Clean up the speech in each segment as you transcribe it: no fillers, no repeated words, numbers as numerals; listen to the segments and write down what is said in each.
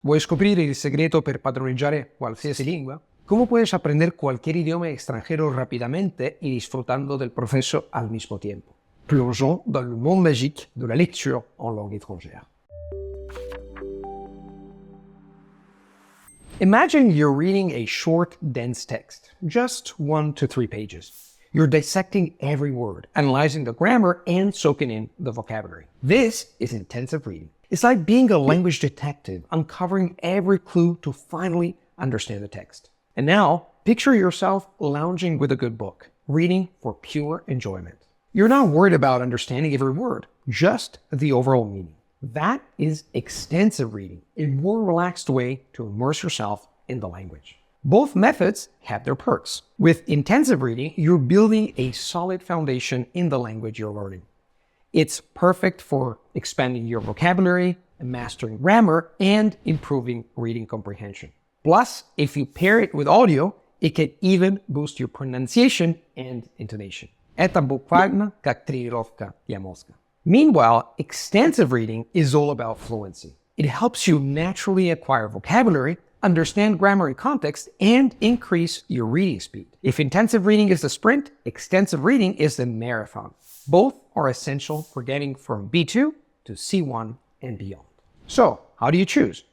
¿Vuoi scoprire il segreto per padroneggiare qualsiasi lingua? ¿Cómo puedes aprender cualquier idioma extranjero rápidamente y disfrutando del proceso al mismo tiempo? Plongeons dans le monde magique de la lecture en langue étrangère. Imagine you're reading a short, dense text, just 1 to 3 pages. You're dissecting every word, analyzing the grammar, and soaking in the vocabulary. This is intensive reading. It's like being a language detective, uncovering every clue to finally understand the text. And now, picture yourself lounging with a good book, reading for pure enjoyment. You're not worried about understanding every word, just the overall meaning. That is extensive reading, a more relaxed way to immerse yourself in the language. Both methods have their perks. With intensive reading, you're building a solid foundation in the language you're learning. It's perfect for expanding your vocabulary, mastering grammar, and improving reading comprehension. Plus, if you pair it with audio, it can even boost your pronunciation and intonation. Это буквально как тренировка для мозга. Meanwhile, extensive reading is all about fluency. It helps you naturally acquire vocabulary, understand grammar and context, and increase your reading speed. If intensive reading is the sprint, extensive reading is the marathon. Both are essential for getting from B2 to C1 and beyond. So, how do you choose?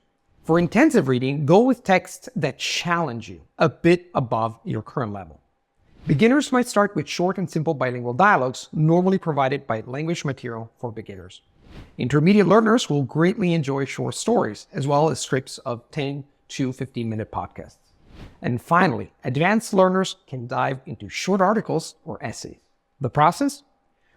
For intensive reading, go with texts that challenge you a bit above your current level. Beginners might start with short and simple bilingual dialogues normally provided by Language Material for Beginners. Intermediate learners will greatly enjoy short stories, as well as scripts of 10 to 15-minute podcasts. And finally, advanced learners can dive into short articles or essays. The process?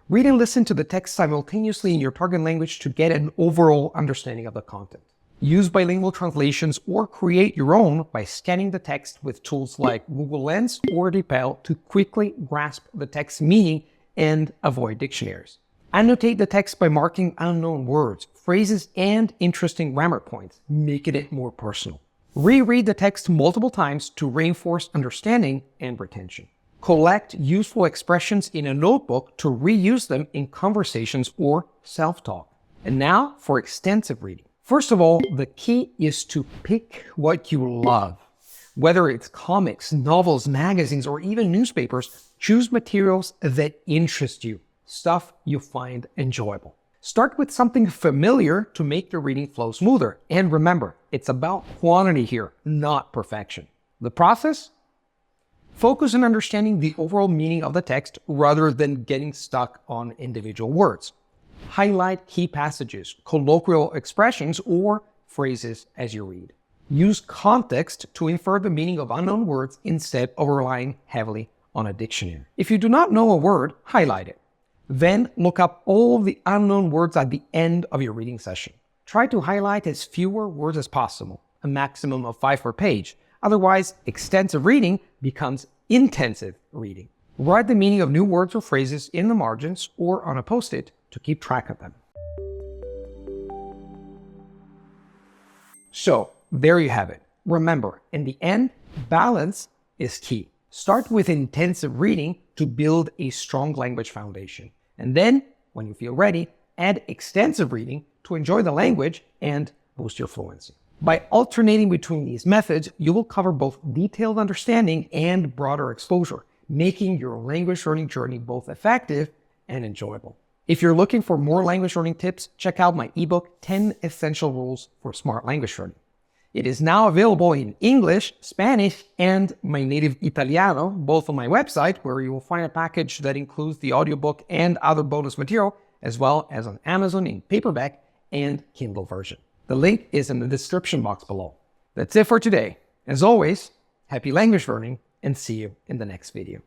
Read and listen to the text simultaneously in your target language to get an overall understanding of the content. Use bilingual translations or create your own by scanning the text with tools like Google Lens or DeepL to quickly grasp the text's meaning and avoid dictionaries. Annotate the text by marking unknown words, phrases, and interesting grammar points, making it more personal. Reread the text multiple times to reinforce understanding and retention. Collect useful expressions in a notebook to reuse them in conversations or self-talk. And now for extensive reading. First of all, the key is to pick what you love. Whether it's comics, novels, magazines, or even newspapers, choose materials that interest you, stuff you find enjoyable. Start with something familiar to make your reading flow smoother. And remember, it's about quantity here, not perfection. The process? Focus on understanding the overall meaning of the text rather than getting stuck on individual words. Highlight key passages, colloquial expressions, or phrases as you read. Use context to infer the meaning of unknown words instead of relying heavily on a dictionary. If you do not know a word, highlight it. Then look up all the unknown words at the end of your reading session. Try to highlight as fewer words as possible, a maximum of 5 per page. Otherwise, extensive reading becomes intensive reading. Write the meaning of new words or phrases in the margins or on a post-it to keep track of them. So, there you have it. Remember, in the end, balance is key. Start with intensive reading to build a strong language foundation. And then, when you feel ready, add extensive reading to enjoy the language and boost your fluency. By alternating between these methods, you will cover both detailed understanding and broader exposure, making your language learning journey both effective and enjoyable. If you're looking for more language learning tips, check out my ebook, 10 Essential Rules for Smart Language Learning. It is now available in English, Spanish, and my native Italiano, both on my website, where you will find a package that includes the audiobook and other bonus material, as well as on Amazon in paperback and Kindle version. The link is in the description box below. That's it for today. As always, happy language learning and see you in the next video.